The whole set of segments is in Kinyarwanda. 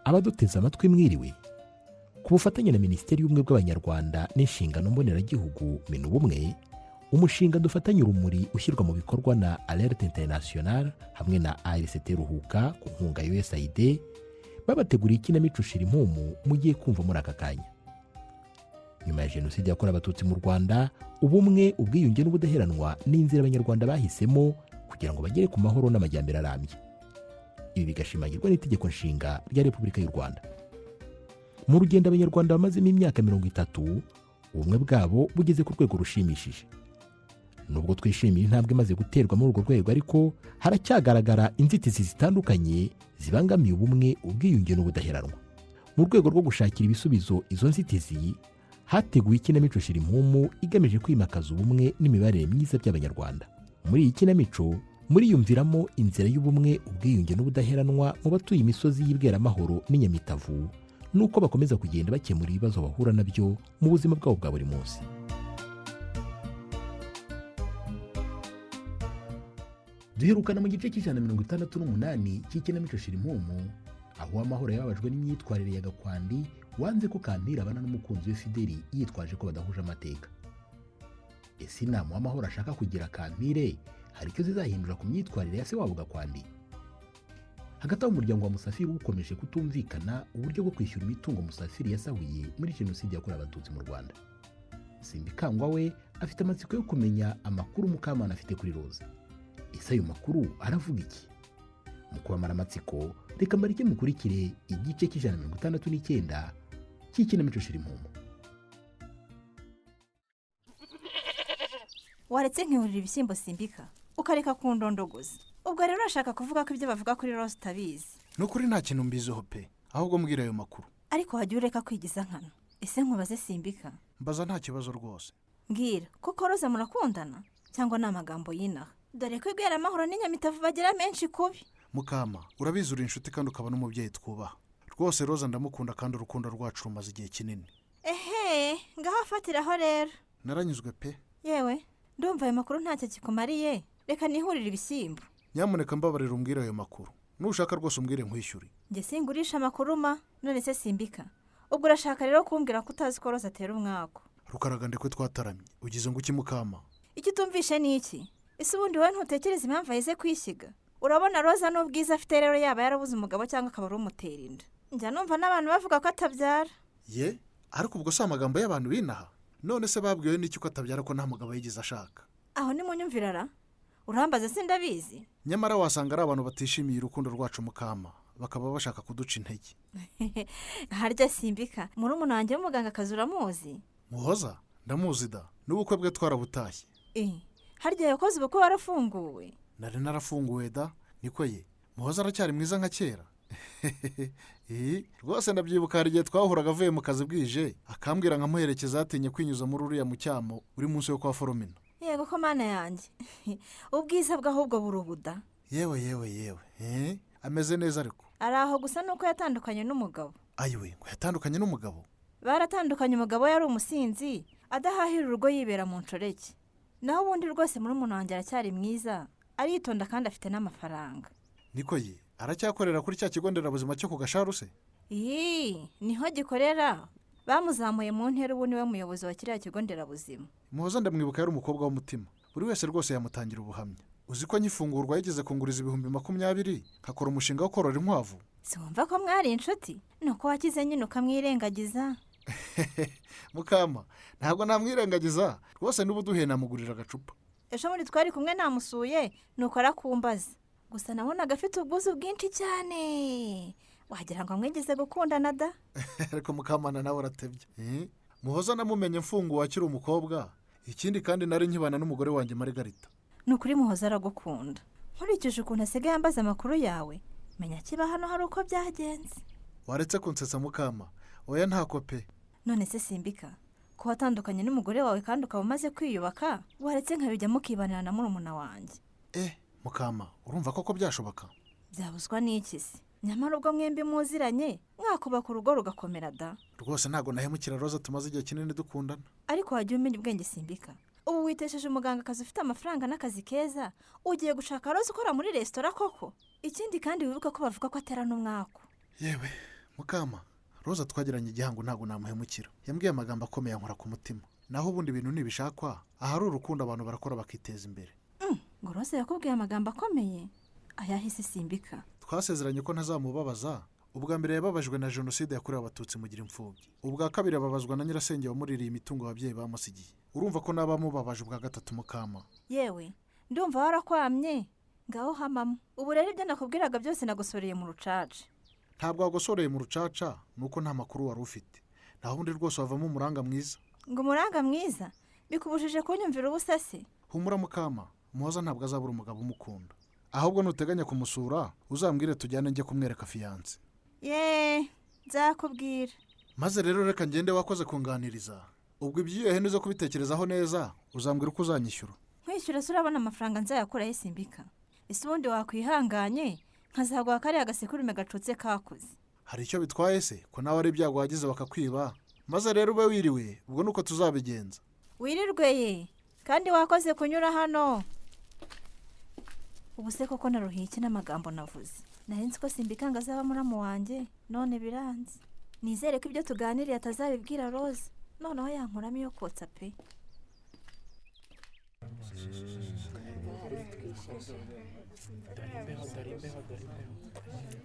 abaduteze amatwi mwiriwe. Ku bufatanye na Minisiteri y'Ubumwe bw'Abanyarwanda n'inshingano mboneragihugu Minubumwe, umushinga dufatanye urumuri ushyirwa mu bikorwa na Alerte International hamwe na ARCT Ruhuka ku nkunga ya USAID babateguriye ikinamico Shirimpumu mugiye kumva muri aka kanya. Nyuma ya Jenoside yakorewe Abatutsi mu Rwanda, ubumwe, ubwiyunge n'ubudaheranwa ni inzira Abanyarwanda bahisemo kugira ngo bagere ku mahoro n'amajyambere arambye. Ibi bigashimangirwa n'itegeko nshinga rya Repubulika y'u Rwanda. Mu rugendo Abanyarwanda bamazemo imyaka 30, ubumwe bwabo bugeze ku rwego rushimishije. Nubwo twishimiye intambwe imaze guterwa muri urwo rwego, ariko haracyagaragara inzitizi zitandukanye zibangamiye ubumwe, ubwiyunge n'ubudaheranwa. Mu rwego rwo gushakira ibisubizo izo nzitizi, hateguwe ikinamico Shirimpumu igamije kwimakaza ubumwe n'imibanire myiza by'Abanyarwanda. Muri iyi kinamico muriyumviramo inzira y'ubumwe, ubwiyunge n'ubudaheranwa mu batuye imisozi y'Ibweramahoro n'Inyamitavu, nuko bakomeza kugenda bakemura ibibazo bahura nabyo mu buzima bwabo bwa buri munsi. Duherukana mu gice cy'168 cy'ikinamico Shirimpumu, aho Amahoro yababajwe n'imyitwarire ya Gakwandi wanze ko Kampire abana n'umukunzi we Fideli yitwaje ko badahuje amateka. Ese inama Amahoro ashaka kugira Kampire hari icyo zizahindura ku myitwarire ya se wabo Gakwandi? Hagati aho umuryango wa Musafiri ukomeje kutumvikana uburyo bwo kwishyura imitungo Musafiri yasahuye muri Jenoside yakorewe Abatutsi mu Rwanda. Simbikangwa we afite amatsiko yo kumenya amakuru Mukamana afite kuri Roza. Ese ayo makuru aravuga iki? Mu kubamara amatsiko, reka mbarike mukurikire igice cy'169 cy'ikinamico Shirimpumu. Waretse nkihurira ibishyimbo Simbika ukareka kundondogoza. Ubwo rero urashaka kuvuga ko ibyo bavuga kuri Roza utabizi? Nukuri nta kintu mbiziho pe, ahubwo mbwira ayo makuru. Ariko hajya ureka kwigiza nkano. Ese nkubaze Simbika? Mbaza nta kibazo rwose. Mbwira, kuko Roza murakundana cyangwa ni amagambo y'inaha? Dore ko Ibweramahoro n'Inyamitavu bagira menshi kubi. Mukama, urabizi uri inshuti kandi ukaba n'umubyeyi twubaha. Rwose Roza ndamukunda kandi urukundo rwacu rumaze igihe kinini. Ehe, ngaho afatiraho rero. Naranyuzwe pe. Yewe, ndumva ayo makuru ntacyo kikumariye. Reka nihurire ibishyimbo. Nyamuneka mbabarira umbwire ayo makuru. Nushaka rwose umbwire nkwishyure. Njye singurisha amakuru ma, none se Simbika. Ubwo urashaka rero kumbwira ko utazi ko Roza atera umwako. Rukaragande kwe twataramye. Ugize ngo iki Mukama? Icyo utumvishe ni iki? Ese ubundi wowe ntutekereza impamvu ahize kwishyiga? Urabona Roza n'ubwiza afite rero yaba yarabuze umugabo cyangwa akaba ari umutera inda. Njya numva n'abantu bavuga ko atabyara. Ye, ariko ubwo si amagambo y'abantu binaha. None se babwiwe n'iki ko atabyara ko nta mugabo yigeze ashaka? Aho ni munyumvirara. Urambaza sindabizi. Nyamara wasanga ari abantu batishimiye urukundo rwacu Mukama, bakaba bashaka kuduca intege. Harya Simbika, murumuna wanjye w'umuganga akazi uramuzi? Muhoza, ndamuzi da. N'ubukwe bwe twarabutashye. Harya yakoze ubukwe warafunguwe? Nari narafunguwe da, niko ye. Muhoza aracyari mwiza nka kera. Rwose ndabyibuka hari igihe twahuraga avuye mu kazi bwije, akambwira nkamuherekeza yatinye kwinyuza muri uriya mucyamo uri munsi yo kwa Foromina. Yego ko mana yanjye. Ubwiza bw'ahubwo burubuda. Yewe. Ameze neza ariko. Ari aho gusa nuko yatandukanye n'umugabo. Ayiwe, ngo yatandukanye n'umugabo? Baratandukanye, umugabo yari umusinzi, adahahira urugo yibera mu nshoreke. Naho ubundi rwose murumuna wanjye aracyari mwiza, aritonda kandi afite n'amafaranga. Niko ye, aracyakorera kuri cya kigo nderabuzima cyo ku Gasharu se? Niho gikorera. Bamuzamuye mu ntera, ubu niwe muyobozi wa kiriya kigo nderabuzima. Muhoza ndamwibuka yari umukobwa w'umutima. Buri wese rwose yamutangira ubuhamya. Uzi ko nyifungurwa yigeze kunguriza 20,000 nkakora umushinga wo korora inkwavu. Siwumva ko mwari inshuti? Nuko wakize nyine ukamwirengagiza. Mukama, ntabwo namwirengagiza. Rwose n'ubu duhe namugurira agacupa. Ejo muri twari kumwe namusuye, nuko arakumbaza. Gusa nabonaga afite ubwuzu bwinshi cyane. Wagira ngo mwigeze gukundana da? Ariko Mukamana nawe uratebye. Muhoza namumenye mfunguwe akiri umukobwa. Ikindi kandi nari nkibana n'umugore wanjye Margarita. Nukuri Muhoza aragukunda. Nkurikije ukuntu asigaye ambaza amakuru yawe, menya kiba hano hari uko byagenze. Waretse kunsetsa Mukama. Oya ntako pe. None se Simbika, ko watandukanye n'umugore wawe kandi ukaba umaze kwiyubaka, waretse nkabijya mukibanira na murumuna wanjye. Mukama, urumva koko byashoboka? Byabuzwa n'iki se? Nyamara ubwo mwembi muziranye, mwakubaka urugo rugakomera da. Rwose ntago nahemukira Roza, tumaze igihe kinini dukundana. Ariko wajya umenya ubwenge Simbika. Ubu witesheje umuganga akazi ufite amafaranga n'akazi keza, ugiye gushaka Roza ukora muri resitora koko? Ikindi kandi wibuka ko bavuga ko atera n'umwako. Yewe, mukama roza twagiranye igihango ntabwo namuhemukira, yambwiye amagambo akomeye ankora ku mutima. naho ubundi ibintu ntibishakwa, ahari urukundo abantu barakora bakiteza imbere. ngo roza yakubwiye amagambo akomeye? ayahise Simbika? twasezeranye ko ntazamubabaza. ubwa mbere yababajwe na jenoside yakorewe abatutsi mugira imfubyi, ubwa kabiri ababazwa na nyirasenge wamuririye imitungo ababyeyi bamusigiye. urumva ko n'abamubabaje ubwa gatatu mukama. yewe ndumva warakwamye, ngaho hamamo. ubu rero ibyo nakubwiraga byose nagusoreye mu rucaca. ntabwo wagosoreye mu rucaca, nuko nta makuru wari ufite. nta wundi rwose wavamo umuranga mwiza. ngo umuranga mwiza bikubujije kunyumvira ubusa se? humura mukama, muhoza ntabwo azabura umugabo umukunda. ahubwo nuteganya kumusura uzambwire tujyane njye kumwereka fiyanse. nzakubwira. maze rero reka ngende, wakoze kunganiriza. ubwo iby'iyo hene zo kubitekerezaho neza uzambwira uko uzanyishyura. nkwishyura se urabona amafaranga nzayakuraho Simbika? ese ubundi wakwihanganye nkazaguha kariya gasekurume gacutse kakuze? hari icyo bitwaye se ko nawe ari ibyago wagize bakakwiba? maze rero ube wiriwe, ubwo nuko tuzabigenza. wirirwe ye kandi wakoze kunyura hano. ubu se koko naruhiye iki n'amagambo navuze? nari nzi ko Simbika ngo azaba muramu wanjye, none biranze. nizere ko ibyo tuganiriye atazabibwira Roza, noneho yankuramo iyo kotsa pe.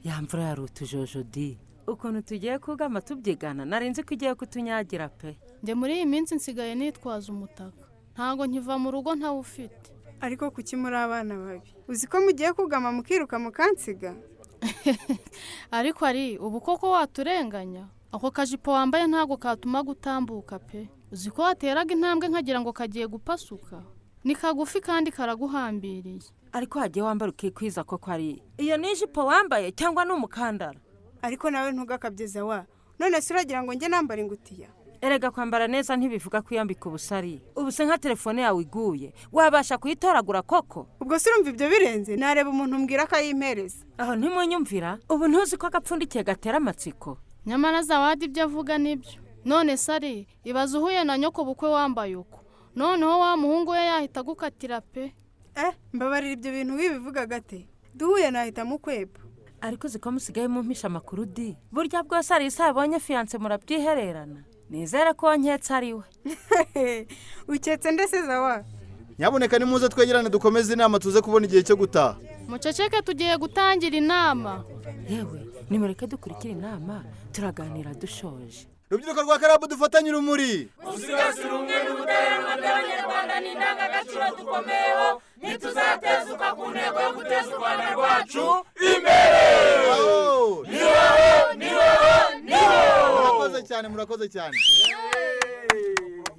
ya mvura yari utujojodi, ukuntu tugiye kugama tubyigana, nari nzi ko ugiye kutunyagira pe. njye muri iyi minsi nsigaye nitwaza umutaka, ntabwo nkiva mu rugo ntawufite. ariko kuki muri abana babi? uzi ko mugiye kugama mukiruka mukansiga? ariko ari ubu koko waturenganya? ako kajipo wambaye ntabwo katuma gutambuka pe. uzi ko wateraga intambwe nkagira ngo kagiye gupasuka. ni kagufi kandi karaguhambiriye. ariko hagiye wambara ukikwiza koko ari iyo ni ijipo wambaye cyangwa ni umukandara? ariko nawe ntugakabyiza wa, none se uragira ngo njye nambara ingutiya? erega kwambara neza ntibivuga kwiyambika ubusari. ubu se nka telefone yawe iguye wabasha kuyitoragura koko? ubwo se urumva ibyo birenze? nareba umuntu mbwira akayimpereza. aho ntimunyumvira? ubu ntuzi ko agapfundikiye gatera amatsiko? nyamara Zawadi ibyo avuga nibyo. none sari ibaze uhuye na nyoko bukwe wambaye uko, noneho wa muhungu we yahita agukatira pe. mbabarira ibyo bintu wibivuga gate? duhuye nahita mukweba. ariko ziko musigaye mumpisha amakuru di. burya bwose ari isaha abonye fiyanse murabyihererana. nizere ko nketse ari we. uketse ndetse Zawa? nyaboneka nimuze twegerane dukomeze inama tuze kubona igihe cyo gutaha. muceceke tugiye gutangira inama. yewe nimureke dukurikira inama turaganira dushoje. rubyiruko rwa Karabu dufatanye urumuri. usigasira ubumwe n'ubudaheranwa by'abanyarwanda n'indangagaciro dukomeyeho, ntituzatezuka ku ntego yo guteza u Rwanda rwacu imbere. murakoze cyane.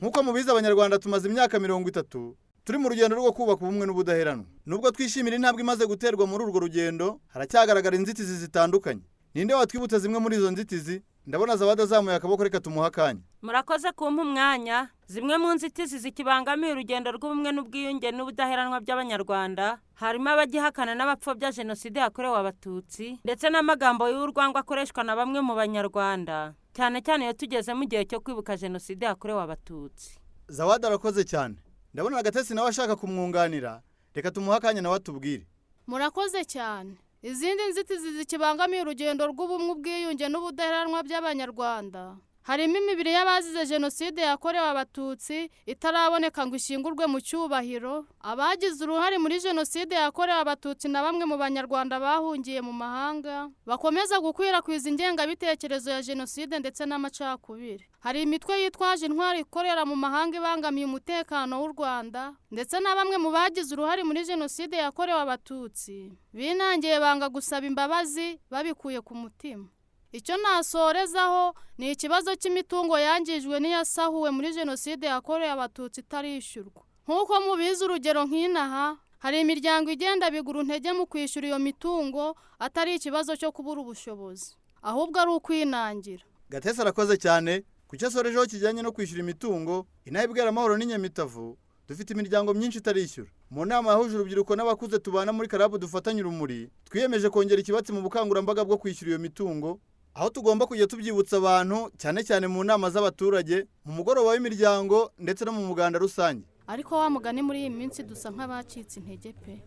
nk'uko mubizi abanyarwanda tumaze imyaka 30 turi mu rugendo rwo kubaka ubumwe n'ubudaheranwa. nubwo twishimira intambwe imaze guterwa muri urwo rugendo, haracyagaragara inzitizi zitandukanye. ninde watwibutsa zimwe muri izo nzitizi? ndabona Zawadi azamuye akaboko, reka tumuha akanya. murakoze kumpa umwanya. zimwe mu nzitizi zikibangamiye urugendo rw'ubumwe n'ubwiyunge n'ubudaheranwa by'abanyarwanda harimo abagihakana n'abapfobya jenoside yakorewe abatutsi, ndetse n'amagambo y'urwango akoreshwa na bamwe mu banyarwanda, cyane cyane iyo tugeze mu gihe cyo kwibuka jenoside yakorewe abatutsi. Zawadi arakoze cyane. ndabona Agatesi nawe ashaka kumwunganira, reka tumuha akanya nawe atubwire. murakoze cyane. izindi nzitizi zikibangamiye urugendo rw'ubumwe ubwiyunge n'ubudaheranwa by'abanyarwanda harimo imibiri y'abazize jenoside yakorewe abatutsi itaraboneka ngo ishingurwe mu cyubahiro, abagize uruhare muri jenoside yakorewe abatutsi na bamwe mu banyarwanda bahungiye mu mahanga bakomeza gukwirakwiza ingengabitekerezo ya jenoside ndetse n'amacakubiri. hari imitwe yitwaje intwari ikorera mu mahanga ibangamiye umutekano w'u Rwanda, ndetse na bamwe mu bagize uruhare muri jenoside yakorewe abatutsi binangiye banga gusaba imbabazi babikuye ku mutima. icyo nasorezaho ni ikibazo cy'imitungo yangijwe n'iyasahuwe muri jenoside yakorewe abatutsi itarishyurwa. nk'uko mubizi urugero nk'inaha hari imiryango igenda bigura intege mu kwishyura iyo mitungo atari ikibazo cyo kubura ubushobozi, ahubwo ari ukwinangira. Gatesi arakoze cyane. ku cyo asorejeho kijyanye no kwishyura imitungo, inaha Bweramahoro n'Inyamitavu dufite imiryango myinshi itarishyura. mu nama yahuje urubyiruko n'abakuze tubana muri Karabu dufatanye urumuri, twiyemeje kongera ikibatsi mu bukangurambaga bwo kwishyura iyo mitungo, aho tugomba kujya tubyibutsa abantu cyane cyane mu nama z'abaturage, mu mugoroba w'imiryango ndetse no mu muganda rusange. ariko wa mugani muri iyi minsi dusa nk'abacitse intege pe.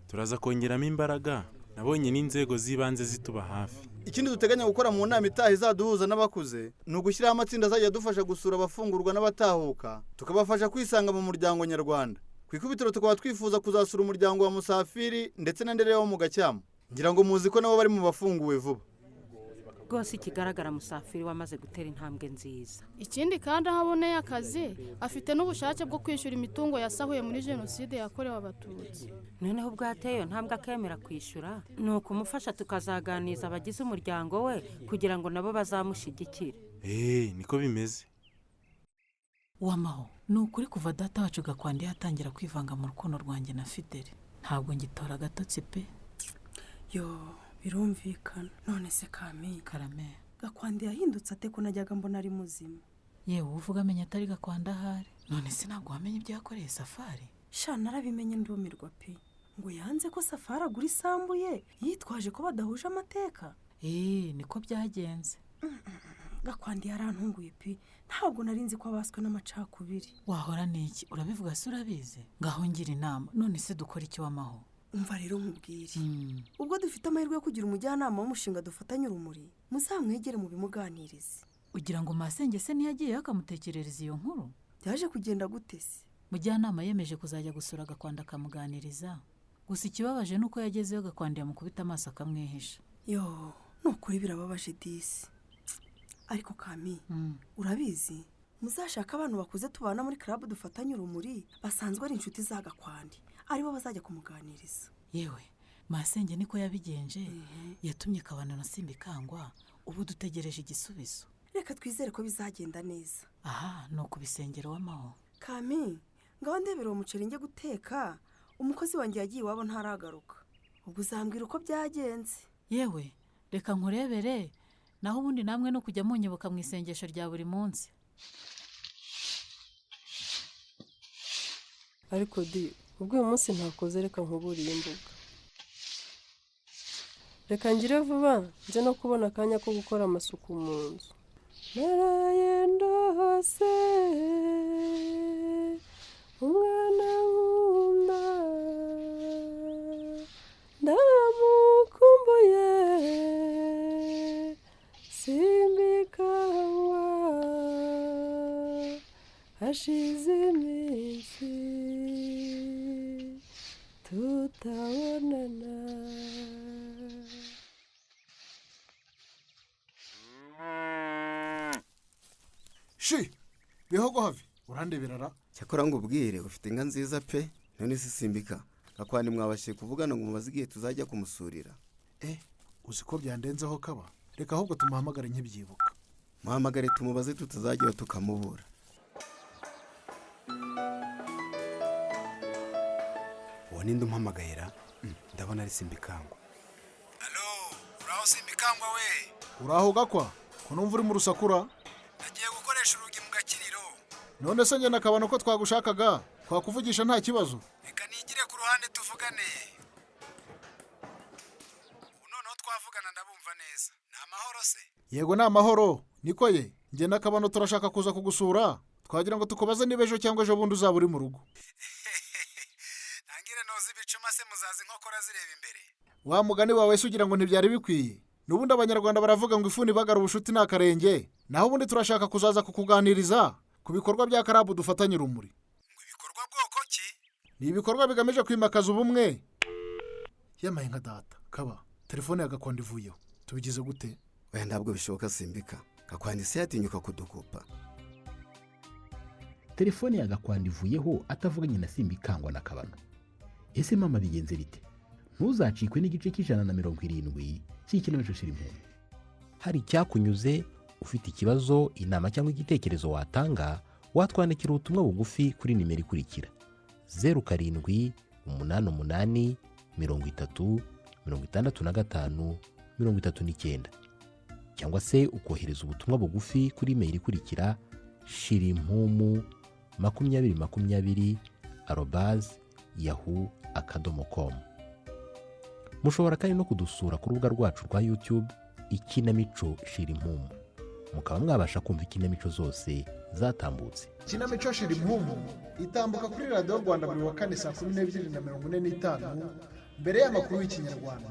turaza kongeramo imbaraga. nabonye n'inzego z'ibanze zituba hafi. ikindi duteganya gukora mu nama itaha izaduhuza n'abakuze ni ugushyiraho amatsinda azajya adufasha gusura abafungurwa n'abatahuka tukabafasha kwisanga mu muryango nyarwanda. Ku ikubitiro tukaba twifuza kuzasura umuryango wa Musafiri ndetse na Ndereya wo mu Gacyamo. Ngira ngo muzi ko nabo bari mu bafunguwe vuba. rwose ikigaragara Musafiri wamaze gutera intambwe nziza. Ikindi kandi aho aboneye akazi afite n'ubushake bwo kwishyura imitungo yasahuye muri jenoside yakorewe abatutsi. Noneho ubwo yateye iyo ntambwe akemera kwishyura ni ukumufasha tukazaganiza abagize umuryango we kugira ngo nabo bazamushyigikire. Niko bimeze. Wamaho ni ukuri kuva data wacu Gakwandi yatangira kwivanga mu rukundo rwanjye na Fidele ntabwo ngitora agatotsi pe. Birumvikana. None se Kami Karame, Gakwandi yahindutse ate ko najyaga mbona ari muzima? yewe uvuga amenya atari Gakwandi ahari. None se ntabwo wamenye ibyo yakoreye Safari? Sha narabimenye ndumirwa pe. Ngo yanze ko Safari agura isambu ye yitwaje ko badahuje amateka. Niko byagenze. Gakwandi yarantunguye pe. Ntabwo narinzi ko abaswe n'amacakubiri. Wahora niki? Urabivuga se urabizi? Ngaho ngira inama. None se dukora iki Wamaho? Umva rero nkubwire. Ubwo dufite amahirwe yo kugira umujyanama w'umushinga dufatanye urumuri, muzamwegere mu bimuganirize. Ugira ngo Masenge se ntiyagiye akamutekerereza iyo nkuru? Byaje kugenda gute se? Mujyanama yemeje kuzajya gusura Gakwandi akamuganiriza. Gusa ikibabaje nuko yagezeyo Gakwandi yamukubita amaso akamwihisha. Nukuri birababaje disi. Ariko Kami, urabizi muzashaka abantu bakuze tubana muri club dufatanye urumuri basanzwe ari inshuti za Gakwandi aribo bazajya kumuganiriza. Yewe Masenge niko yabigenje. Yatumye Kabana na Simbikangwa. Ubu dutegereje igisubizo. Reka twizere ko bizagenda neza. No kubisengera Wamaho. Kami, ngaho ndebera uwo muceri njye guteka. Umukozi wanjye yagiye iwabo ntaragaruka. Ubwo uzambwira uko byagenze. Yewe reka nkurebere. Naho ubundi namwe no kujya munyibuka mu isengesho rya buri munsi. Ariko ubwo uyu munsi ntakoze reka nkuburiye imbuga. Reka ngire vuba nze no kubona akanya ko gukora amasuku mu nzu. Naraye ndose umwana nkunda ndamukumbuye Simbikangwa hashize iminsi tutabonana. Bihogo havi urandebera. Cyakora ngo ubwire ufite inka nziza pe. None se Simbika Gakwandi mwabashye kuvugana ngo mubaze igihe tuzajya kumusurira. Uzi ko byandenzeho kaba. Reka ahubwo tumuhamagare nk'ibyibuka. Muhamagare tumubaze tutazajyayo tukamubura. Uwo ninde umpamagayira? Ndabona ari Simbikangwa. Uraho Simbikangwa we? Uraho Gakwa? Ko numva uri mu rusakura? Nagiye gukoresha urugi mu Gakiriro. None se njye nakabana ko twagushakaga twakuvugisha nta kibazo. Reka nigire ku ruhande tuvugane. Noneho twavugana ndabumva neza. Ni amahoro se? Yego ni amahoro. Niko ye njye nakabano turashaka kuza kugusura. Twagira ngo tukubaze niba ejo cyangwa ejo bundi uzaba uri mu rugo. Nangire nozi bicuma se muzazi nkokora zireba imbere. Wa mugani wawe se ugira ngo ntibyari bikwiye. Nubundi abanyarwanda baravuga ngo ifuni bagara ubushuti nta karenge. Naho ubundi turashaka kuzaza kukuganiriza ku bikorwa bya karabu dufatanye urumuri. Ngo ibikorwa bwoko ki? Ni ibikorwa bigamije kwimakaza ubumwe. Yamaye nka data kaba telefone ya Gakwandi ivuyeho. Tubigize gute? Oya ntabwo bishoboka Simbika. Gakwandi se yatinyuka kudukupa. Telefone ya Gakwandi ivuyeho atavuganye na Simbikangwa na Kabano. Ese mama bigenze bite? Ntuzacikwe n'igice c'170 cy'ikinamico Shirimpumyi. Hari icyakunyuze, ufite ikibazo, inama cyangwa igitekerezo watanga, watwandikira ubutumwa bugufi kuri nimero ikurikira: 0788 30 65 39 cyangwa se ukohereza ubutumwa bugufi kuri mail ikurikira: shirimpumu2020@yahoo.com. Mushobora kandi no kudusura ku rubuga rwacu rwa YouTube Ikinamico Shirimpumu. Mukaba mwabasha kumva ikinamico zose zatambutse. Ikinamico Shirimpumu itambuka kuri Radio Rwanda buri wa kane saa 12:45 mbere y'amakuru y'Ikinyarwanda.